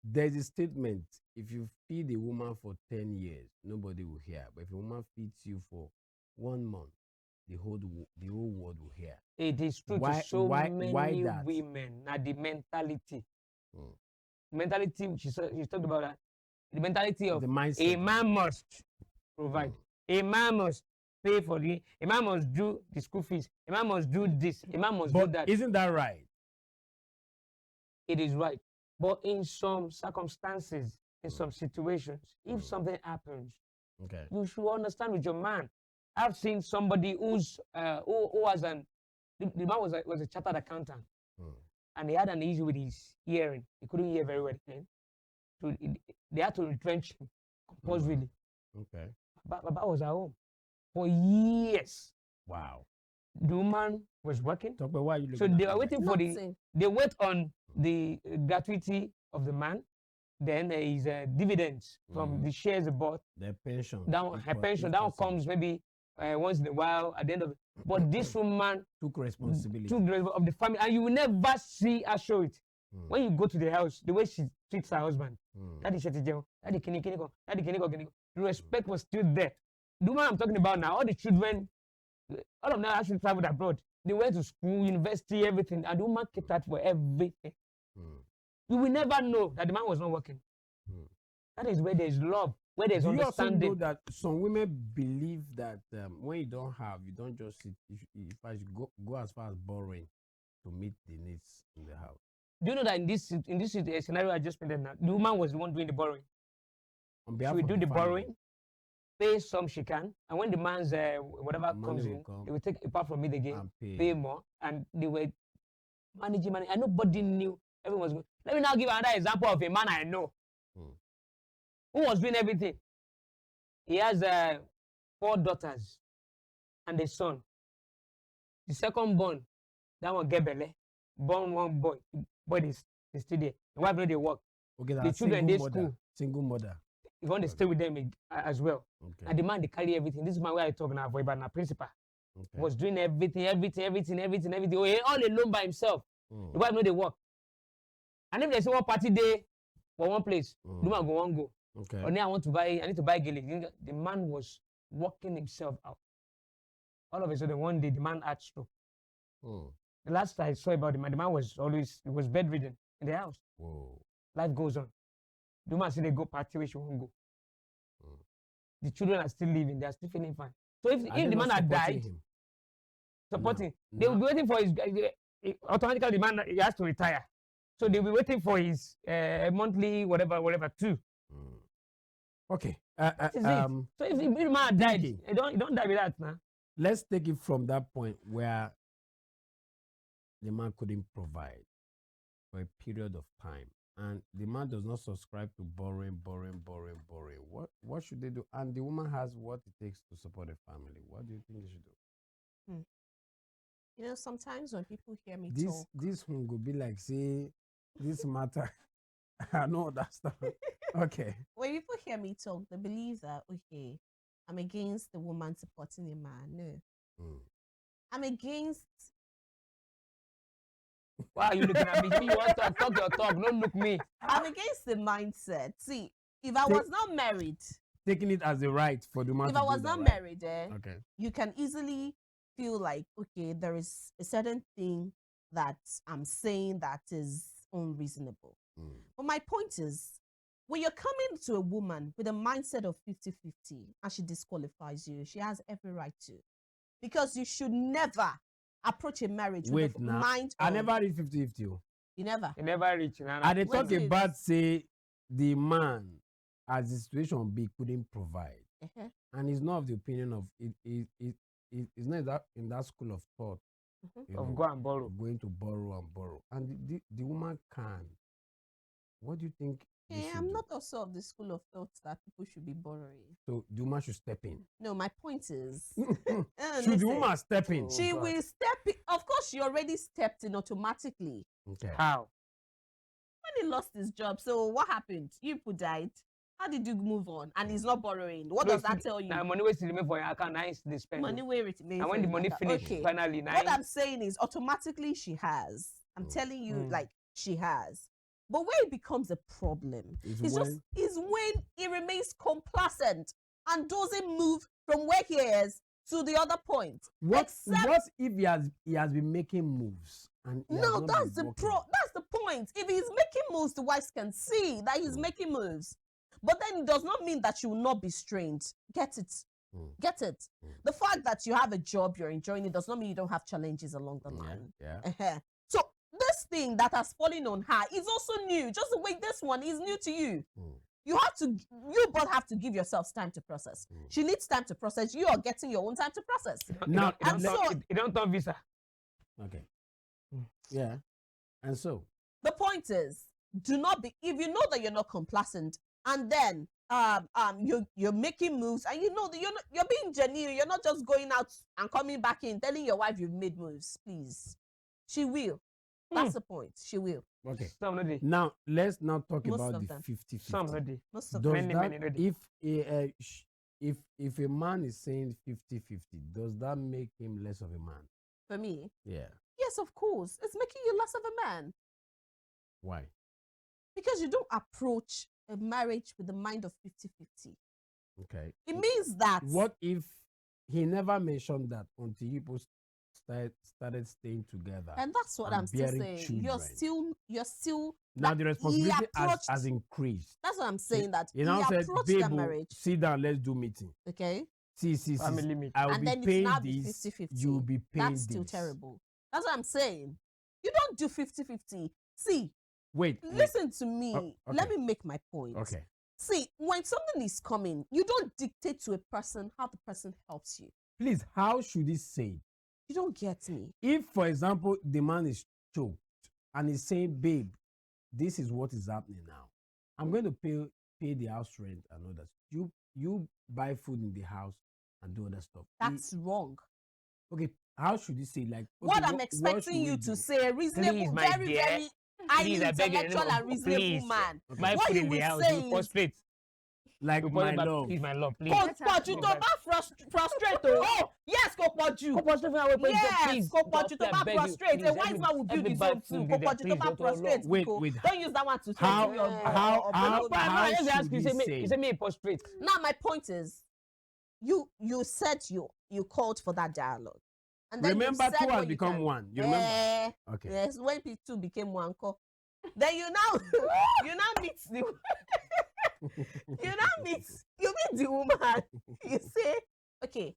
There's a statement: if you feed a woman for 10 years, nobody will hear. But if a woman feeds you for 1 month, the whole world will hear. It is true Why- to so why many that? women. Now the mentality, Mm. mentality. She talked about that. The mentality of The a mindset. man must provide. A man must pay for the. A man must do the school fees. A man must do this. A man must do But that. isn't that right? It is right. But in some circumstances, in some situations, if something happens, Okay. you should understand with your man. I've seen somebody who was the man was a chartered accountant, Mm. and he had an issue with his hearing. He couldn't hear very well then. So they had to retrench him compulsorily. Okay. Baba was at home for years. Wow. The woman was working. Talk about why you So looking they at are me waiting like for Nothing. they wait on the gratuity of the man, then his dividends from the shares he bought. their pension? That one, if her po- pension, if that one possible. comes maybe once in a while at the end of it. But this woman Took responsibility. took the of the family, and you will never see her show it. Mm. When you go to the house, the way she treats her husband, Mm. Daddy Shetijeo, Daddy Kiniko, Daddy Kiniko, the respect was still there. The woman I'm talking about now, all the children, all of them actually traveled abroad. They went to school, university, everything, and the woman catered for everything. Mm. You will never know that the man was not working. Mm. That is where there's love, where there's Do you also know understanding. that some women believe that when you don't have, you don't just sit. If I should go as far as borrowing to meet the needs in the house. Do you know that in this scenario I just painted now, the woman was the one doing the borrowing. On She behalf will of do the family, borrowing, pay some she can, and when the man's whatever money comes will in, come they will take apart from it again, and pay more, and they were managing money, and nobody knew. Everyone was good. Let me now give another example of a man I know Mm. who was doing everything. He has 4 daughters and a son. The second born, that one get belle, born one boy. Boy is still there. The wife know they work. Okay, The that's children, single they mother. school. Single mother. You want to stay with them as well. Okay. And the man, they carry everything. This is my way I talk now for about my principal. Okay. Was doing everything. Oh, all alone by himself. Mm. The wife know they work. And if there's one party day for one place, the man go one go. Okay. Or now I need to buy gele. The man was working himself out. All of a sudden, one day, the man had stroke. Mm. The last I saw about the man was bedridden in the house. Whoa. Life goes on. The woman said they go party where she won't go. Mm. The children are still living. They are still feeling fine. So if Are the they man not had supporting died, him? supporting, No. they will be waiting for his automatically the man he has to retire. So they'll be waiting for his monthly whatever too. Mm. Okay. That is it. So if the man had died, thinking. you don't die with that now. Let's take it from that point where the man couldn't provide for a period of time, and the man does not subscribe to borrowing. What should they do? And the woman has what it takes to support a family. What do you think they should do? You know, sometimes when people hear me This talk, this one could be like, say, this matter. I know that stuff. Okay. when people hear me talk, they believe that, okay, I'm against the woman supporting a man. No, Mm. I'm against. Why are you looking at me? You want to talk your talk, don't look me. I'm against the mindset. See, if I Take- was not married, Taking it as a right for the man. if to I do was that, not right? married, Okay. you can easily feel like, okay, there is a certain thing that I'm saying that is unreasonable. Mm. But my point is, when you're coming to a woman with a mindset of 50-50 and she disqualifies you, she has every right to. Because you should never approach a marriage Wait with a now. mind I of, never read 50-50. oh. you never. You never reach. And they talk Wait till about it's- say the man, as the situation be, couldn't provide, Uh-huh. and he's not of the opinion of it. It's not in that school of thought. Mhm. You Of know, go and borrow. going to borrow, and the woman can. What do you think? they Hey, should I'm do? not also of the school of thought that people should be borrowing. So the woman should step in. No, my point is, Should the listen, woman step in? she God. will step in. Of course, she already stepped in automatically Okay. How? when he lost his job. So what happened? You people died. How did you move on? And he's not borrowing. What does that tell you? Now money will still remain for your account. Now it's the spend. Money where it And when the money finish, okay. finally, now What I'm saying is automatically she has. I'm telling you, like she has. But where it becomes a problem Is is when he remains complacent and doesn't move from where he is to the other point. What Except if he has been making moves and he has no, not that's been the working? that's the point. If he's making moves, the wives can see that he's making moves. But then it does not mean that you will not be strained. Get it? Get it? The fact that you have a job, you're enjoying it, does not mean you don't have challenges along the line. Yeah. So this thing that has fallen on her is also new. Just the way this one is new to you. You both have to give yourselves time to process. She needs time to process. You are getting your own time to process. Now, it don't turn visa. okay. Yeah. And so, The point is, do not be, if you know that you're not complacent, and then you're making moves, and you know that you're being genuine, you're not just going out and coming back in telling your wife you've made moves. Please, she will. That's the point. She will. okay. Some no dey. Now let's not talk Most about of the them. 50-50. Some no dey. Most of Does Many, that, many no dey. if a man is saying 50-50, does that make him less of a man? For me, Yeah. yes, of course, it's making you less of a man Why? because you don't approach a marriage with the mind of 50-50. Okay. It means that What if he never mentioned that until you both started staying together? and that's what and I'm still bearing saying. You're still now that the he responsibility approached- has increased. That's what I'm saying. That You now he said, approached babe, the marriage. sit down, let's do meeting. Okay. See, Family meet. I will And be then it's paying now be this, 50-50. you'll be paying That's still this. terrible. That's what I'm saying. You don't do 50-50. See, Wait. listen to me. okay. Let me make my point. Okay. See, when something is coming, you don't dictate to a person how the person helps you. Please, how should he say it? You don't get me. If, for example, the man is choked and he's saying, babe, this is what is happening now. I'm going to pay the house rent and all that. You buy food in the house and do other stuff. That's wrong. Okay, how should he say? Like, okay, What I'm should expecting we you do? to say, a reasonable, Please, my very, dear. very highly Please, I beg you, intellectual and reasonable please. man. Okay. My What food you in the will house, say you is- prostrate. Like, You my prostrate, love. please, my love, please. Kò Let's pọ̀ have jù to tó go. bá frustrate o. Oh, yes, kò pọ̀ jù. Kò prostrate fún àwọn Yes, kò pọ̀ jù tó bá prostrate. A wise man will build his own too. Kò pọ̀ jù tó bá prostrate. Wait, Biko. wait. Don't use that one to How- straighten your how- I just ask should you, he say me, say? you say me prostrate. Now my point is, you said you called for that dialogue, and then Remember, you said two has what you become can. one. You remember? Okay. Yes, when two became one, then you now meet the you meet the woman. You say, okay,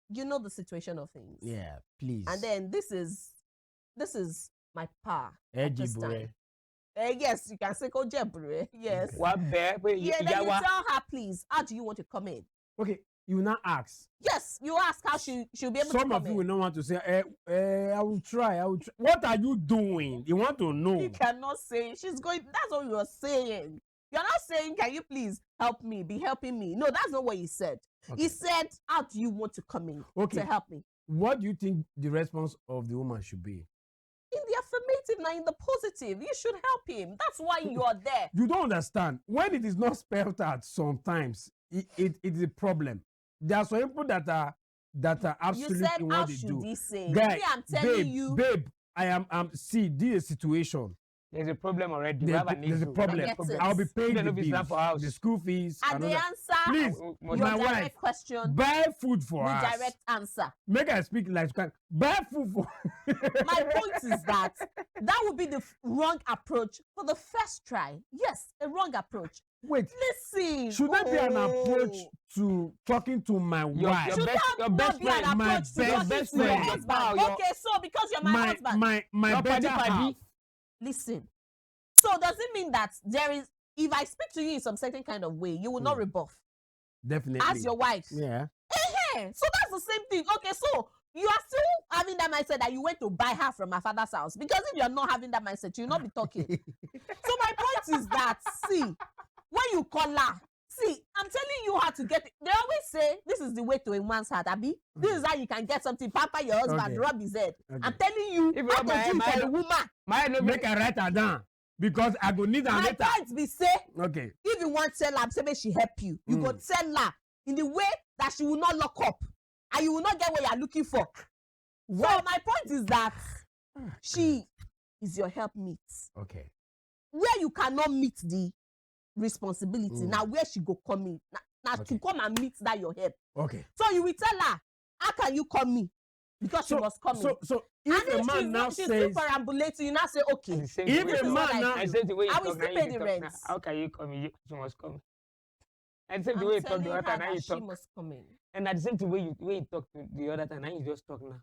you know the situation of things. Yeah, please. And then this is my power at this Ejibure. time. Yes, you can say Kojebure. Yes. Okay. Wà bẹ́ẹ̀ pé Yeah, then ìyá you wa. tell her, please, how do you want to come in? Okay, you now ask. Yes, you ask how she'll be able to Some come of you in. will not want to say, I will try. What are you doing? You want to know. You cannot say she's going. That's what you're saying. You're not saying, can you please help me? Be helping me. No, that's not what he said. Okay. He said, how do you want to come in Okay. to help me? What do you think the response of the woman should be? In the affirmative, now in the positive, you should help him. That's why you are there. You don't understand. When it is not spelled out, sometimes it is a problem. There are some people that are You absolute said, in how what they should do. he say? Guy, Me, I'm telling you. babe, I am see this is a situation. There's a problem already. We have an There's a issue. problem. I get it. I'll be paying Then the if it's bills, not for house. the school fees, And all the that. answer, Please, Your my your wife, direct question, buy food for the us. direct answer. Make her speak like she can. Buy food for. My point is that would be the wrong approach for the first try. Yes, a wrong approach. Wait, Listen. should there be an approach Oh. to talking to my wife? your Should best- that your not best be an friend, my approach to best talking to your friend. husband? Wow, your- Okay, so because you're my husband. my Your better party, half. Listen. So does it mean that there is, if I speak to you in some certain kind of way, you will not rebuff Definitely. as your wife? Yeah. So that's the same thing. Okay, so you are still having that mindset that you went to buy her from my father's house, because if you're not having that mindset, you'll not be talking. So my point is that, see, when you call her, see, I'm telling you how to get it. They always say this is the way to a man's heart, Abi. This is how you can get something. Papa, your husband, Okay. rub his head. Okay. I'm telling you, If you how rub my to do head, it for my- a woman. My no Make her write her down because I go need her My later. point be say, Okay. if you want to tell her, say make she help you, you go tell her in the way that she will not lock up and you will not get what you are looking for. So my point is that she is your helpmeet. Okay. Where you cannot meet the responsibility, now where she go come in. Now, Now Okay. to come and meet that your help. Okay. So you will tell her, how can you call me? Because she was coming. So and if a if man she's now not, she's still says, perambulating, you now say, okay. The same if way a you man talk- now, I said the way you I will talk still now, pay you the talk rent. now. How can you come? She must come. And the same I'm way you talk telling the her other time, now that you she talk. must come in. And at the same way you talk to the other time, now you just talk now.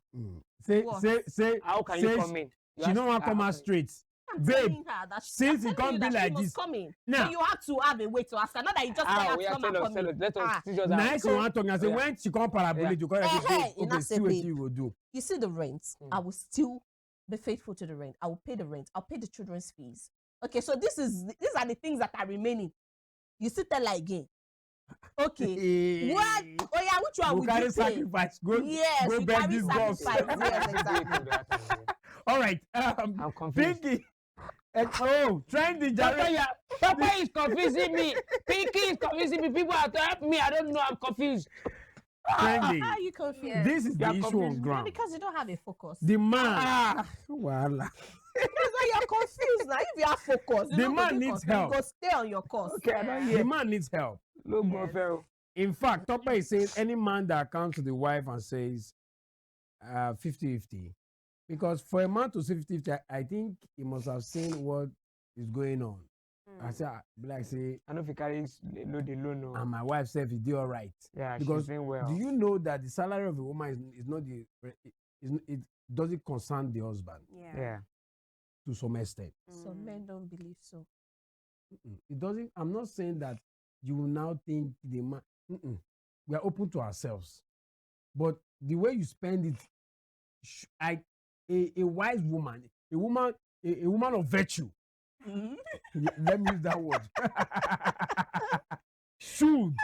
say What? say How can say you come in? You she ask don't want her, to come how out can you- straight. I'm Babe, telling her that since I'm it telling can't you be that she like must this, come in. now- But you have to have a way to ask her. Not that you just tell her to yeah, come and tell us, come in. let us Ah, teach us now how. if she want to talk, I say Yeah. when she come parabolate, you call her Eh, say, you okay, not say, see what babe. you will do. You see the rent, I Mm. will still be faithful to the rent. I will pay the rent. I'll pay the children's fees. Okay, so these are the things that are remaining. You still tell her again. Okay. What? Oh yeah, which one Go would carry you pay? sacrifice. Go, Yes, go you beg carry this boss. sacrifice. Yes, Do it exactly. to the other time, yeah. All right. I'm confused. Pinky. Trendy, Papa, Jerry. yeah, Papa is confusing me. Pinky is confusing me. People have to help me. I don't know. I'm confused. Trendy. How are you confused? Yeah. This is You the are issue on confused. Yeah, ground. because you don't have a focus. The man. Ah, Voila. That's why you're confused now. If you have focus, you The don't go man dey needs confused. help. You go stay on your course. okay, I don't The hear. man needs help. No go Yes. fail. In fact, Tope is saying any man that comes to the wife and says 50-50, because for a man to say 50-50, I think he must have seen what is going on. I say, like say, I know if you carry load alone. No. and my wife said, "Is all right?" Yeah, because she's doing well. Do you know that the salary of a woman is not it doesn't concern the husband Yeah. Yeah. to some extent. Some men don't believe so. It doesn't. I'm not saying that you will now think the man. We are open to ourselves, but the way you spend it, a wise woman, a woman of virtue. Let me use that word. Should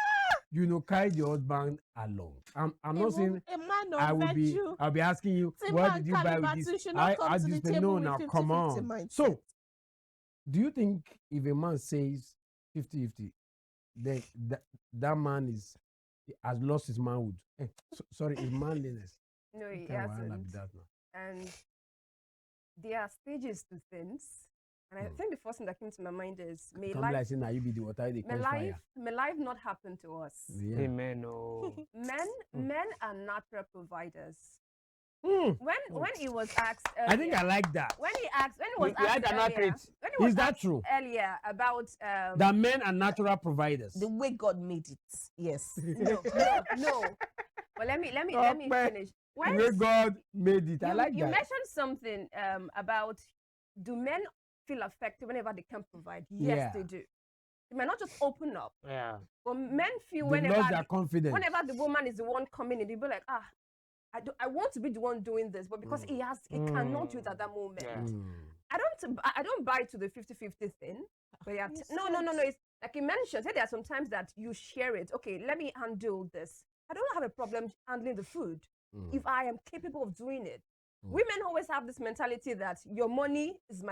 carry the husband along. I'm not saying A man of I will virtue. I'll be asking you, Say what man did you buy with this? should not come I to the just table no with now 50-50 come on. mindset. So do you think if a man says 50-50, then that man has lost his manhood? Sorry, his manliness. No, he Tell Wahala hasn't. be that now. And there are stages to things. And I think the first thing that came to my mind is may Come life, like saying, now you be the water, they may quench life, fire. may life not happen to us. Yeah. Amen. Oh. Men are natural providers. Mm. When he was asked earlier, I think I like that. when he was You had asked an earlier, accurate. when he was Is that asked true? earlier about That men are natural providers. The way God made it. Yes. no. But let me Tope, finish. The way God made it. I like you that. mentioned something about do men feel affected whenever they can provide? Yeah. Yes, they do. They might not just open up, Yeah. but men feel They've lost their confidence. whenever the woman is the one coming in, they'll be like, I want to be the one doing this, but because he cannot do it at that moment. Yeah. I don't buy to the 50-50 thing. But yeah, no. It's like you mentioned, say there are some times that you share it. Okay, let me handle this. I don't have a problem handling the food if I am capable of doing it. Women always have this mentality that your money is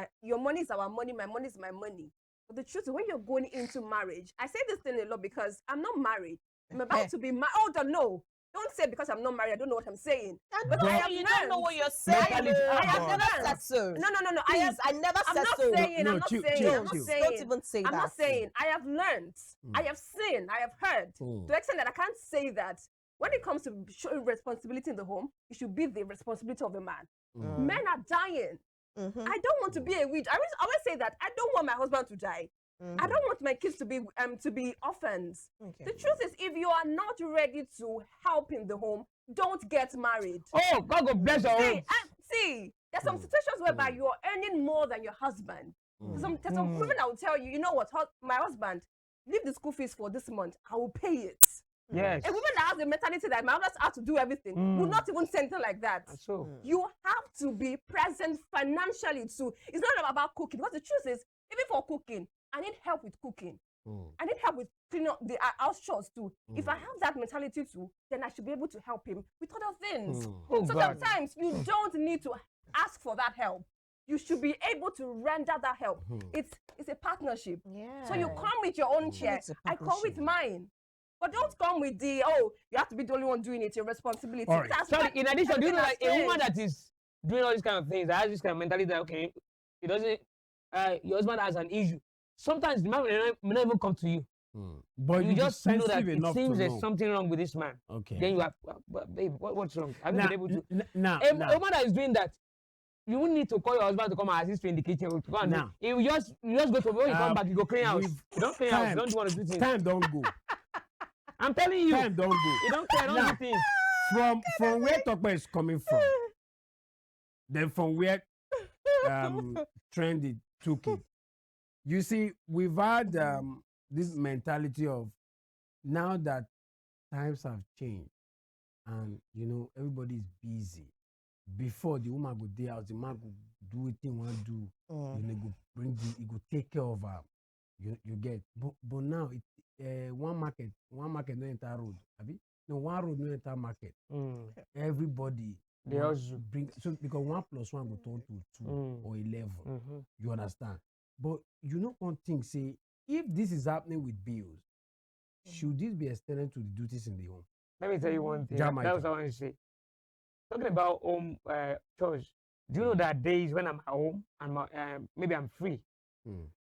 our money, my money is my money. But the truth is, when you're going into marriage, I say this thing a lot because I'm not married. I'm about to be married. Oh, no. Don't say because I'm not married, I don't know what I'm saying. But I have You don't know what you're saying. Mentality. I have Oh, never God. said so. No. Please, I never I'm said not so. saying, No, I'm not chill, saying, chill, I'm not chill. saying. Don't even say I'm that. not saying. I have learned. I have seen. I have heard. To the extent that I can't say that when it comes to showing responsibility in the home, it should be the responsibility of the man. Men are dying. I don't want to be a witch. I always say that I don't want my husband to die. I don't want my kids to be orphans. Okay. The truth is, if you are not ready to help in the home, don't get married. Oh, God go bless your home. See, there's some situations whereby you are earning more than your husband. There's some women that will tell you, you know what, my husband, leave the school fees for this month. I will pay it. Yes. A woman that has the mentality that my husband has to do everything will not even say anything like that. So. You have to be present financially too. It's not about cooking, because the truth is, even for cooking, I need help with cooking. I need help with cleaning up the house chores too. If I have that mentality too, then I should be able to help him with other things. Oh, So God. sometimes you don't need to ask for that help. You should be able to render that help. It's a partnership. Yeah. So you come with your own chair. It's a I come with partnership. mine. But don't come with you have to be the only one doing it, your responsibility. All right. Sorry, in addition, do you know that a woman that that is doing all these kind of things, that has this kind of mentality that, okay, it doesn't, your husband has an issue. Sometimes the man may not even come to you. But you just know that sensitive it enough to seems there's know. something wrong with this man. Okay. Then you are, babe, what's wrong? Have you Now, been able to? now, A woman that is doing that, you won't need to call your husband to come and assist you in the kitchen. To go and Now. you just go to when you come back, you go clean house. we've- You don't clean house. You don't want to do things. Time don't go. I'm telling you, Time don't go. you don't care. Don't Now. do things. From where Tokwe is coming from, then from where Trendy took it. You see, we've had this mentality of now that times have changed and everybody's busy. Before the woman go day out, the man go do what he want to do. Go bring he go take care of her. You get, but now one market no enter road. No, one road no enter market. Everybody They also bring so because 1 + 1 go turn to 2 or 11. You understand? But one thing say if this is happening with bills, should this be extended to the duties in the home? Let me tell you one thing. Jamaica. That's what I want to say. Talking about home chores. Do you know that days when I'm at home and maybe I'm free?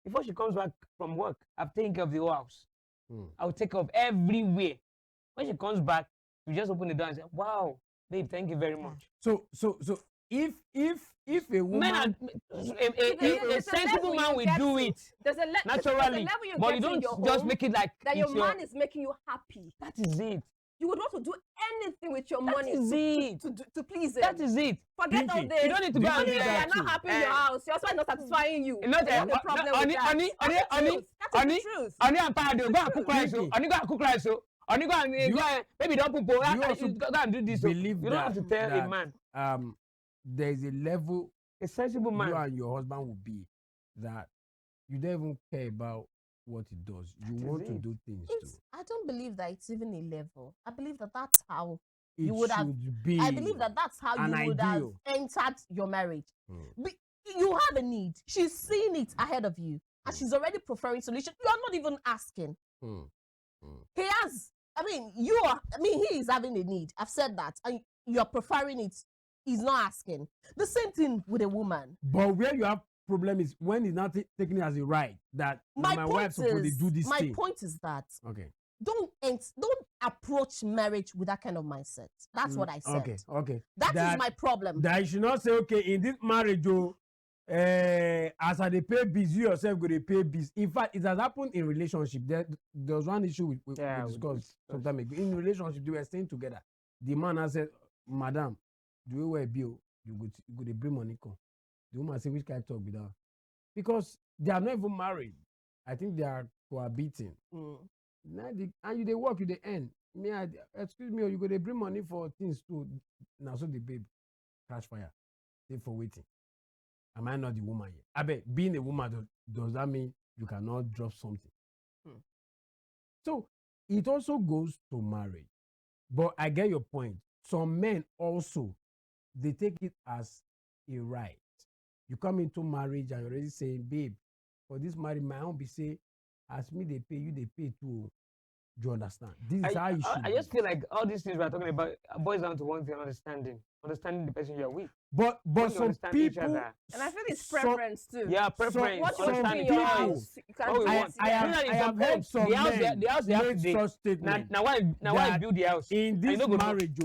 Before she comes back from work, I've taken care of the whole house. I'll take care of everywhere. When she comes back, you just open the door and say, "Wow, babe, thank you very much." So if a woman A sensible man will do it naturally, but you don't just make it like that your it's man is making you happy. That is it. You would want to do anything with your That money is it. to please him. That is it. Forget all Pinky, this. You don't need to go and Money do that that. you're not happy in your house. Your husband is not satisfying you. Not What's the problem with that? honey, That's the truth. I'm tired. Go and cook rice. Pinky. Honey, go and cook rice. Honey, go and maybe don't put. Go also and do this. believe You don't have to tell a that, man. there's a level A sensible you man. and your husband will be that you don't even care about what he does. You That want is to it. do things It's, too. I don't believe that it's even a level. I believe that that's how It you would have. should be. I believe that that's how an you would have ideal. entered your marriage. Hmm. You have a need. She's seeing it ahead of you, and she's already preferring solution. You are not even asking. Hmm. He has. I mean, he is having a need. I've said that, and you're preferring it. He's not asking. The same thing with a woman. But where you have problem is when he's not taking it as a right that my wife supposed to do this my thing. point is that Okay. don't approach marriage with that kind of mindset. That's what I said. Okay. That is my problem. That you should not say, okay, in this marriage, as I dey pay bills, you yourself go dey pay bills. In fact, it has happened in relationship. There was one issue we discussed some time ago. In relationship, they were staying together. The man has said, "Madam, do you wear a bill? You go dey bring money come." The woman say, "Which kind of talk be that?" Because they are not even married. I think they are cohabiting. And you dey work, you dey earn. Excuse me, you go dey bring money for things too. Now so the babe catch fire. Stay for waiting. Am I not the woman here? I bet being a woman does that mean you cannot drop something? So it also goes to marriage. But I get your point. Some men also they take it as a right. You come into marriage and you're already saying, babe, for this marriage, my own be say, as me they pay, you they pay too. Do you understand? This is how you should. I just feel like all these things we're talking about boils down to one thing: understanding the person you're with. But When you some understand each people, other. And I feel it's some- preference too. Yeah, preference. What you want to do in understanding. your people- house, you What can't we do want. it. I You know have, that I in have some heard homes, some the house men they have to make dey. such statements. Now why that build the house? In And this you no go know. marriage,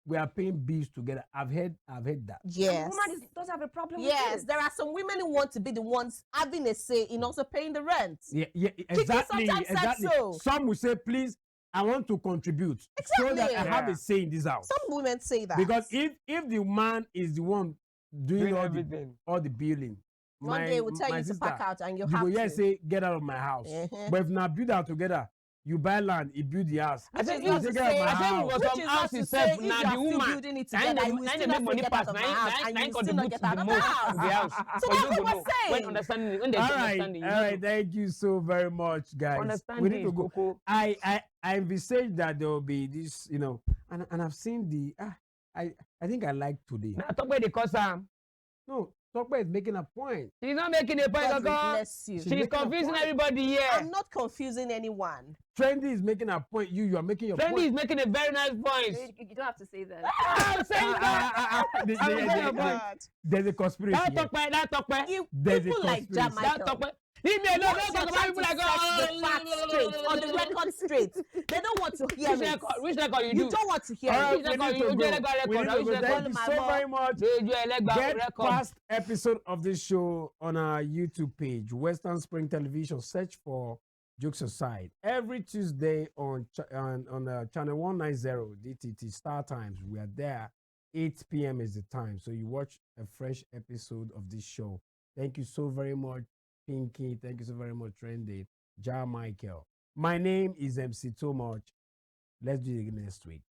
we are paying bills together. I've heard that. Yes. The woman does have a problem Yes, with it. there are some women who want to be the ones having a say in also paying the rent. Yeah, exactly. sometimes said Exactly. so. Some will say, please, I want to contribute so that I Exactly. have Yeah. a say in this house. Some women say that. Because if the man is the one doing everything. all the billing, one day will tell my you to sister, pack out and you you have go to. here say get out of my house. But if now build out together, you buy land, you build the house. I think Which is not you to get out of say- my I think house. it was Which some is house not to itself. say if Now you the are still woman, building it now together, they you will now still they not make money get out pass. of my Now house and now you will still not contribute get the out of the most house. to the house. So But that's you what go we're know. saying. When understanding, when there's All right, understanding, you all know. right. Thank you so very much, guys. We need Understanding to is go. cocoa. I envisage that there will be this, and I've seen the. I think I like today. Now talk about the cause. No, Tokwe is making a point. She's not making a point, God will Koko. bless you. She's She's making a confusing point. everybody here. I'm not confusing anyone. Trendy is making a point. You are making your Trendy is point. making a very nice point. You don't have to say that. I'm saying that. There's a conspiracy. That here. talk by that talk by. You There's a people like conspiracy. That Jamaica. talk by. Leave me alone. Once Don't you're talk about trying people to like set the facts straight or the record straight, they don't want to hear it. Which record you You do? don't want to hear All it. right, Which we record need you to do? go. Record, We need to which go. record? Thank you my so mom. very much. Get Record. past episode of this show on our YouTube page, Western Spring Television. Search for Jokes Aside every Tuesday on channel 190 DTT Star Times. We are there. 8 p.m. is the time, so you watch a fresh episode of this show. Thank you so very much, Pinky. Thank you so very much, Trendy, Ja Michael. My name is MC Too Much. Let's do it next week.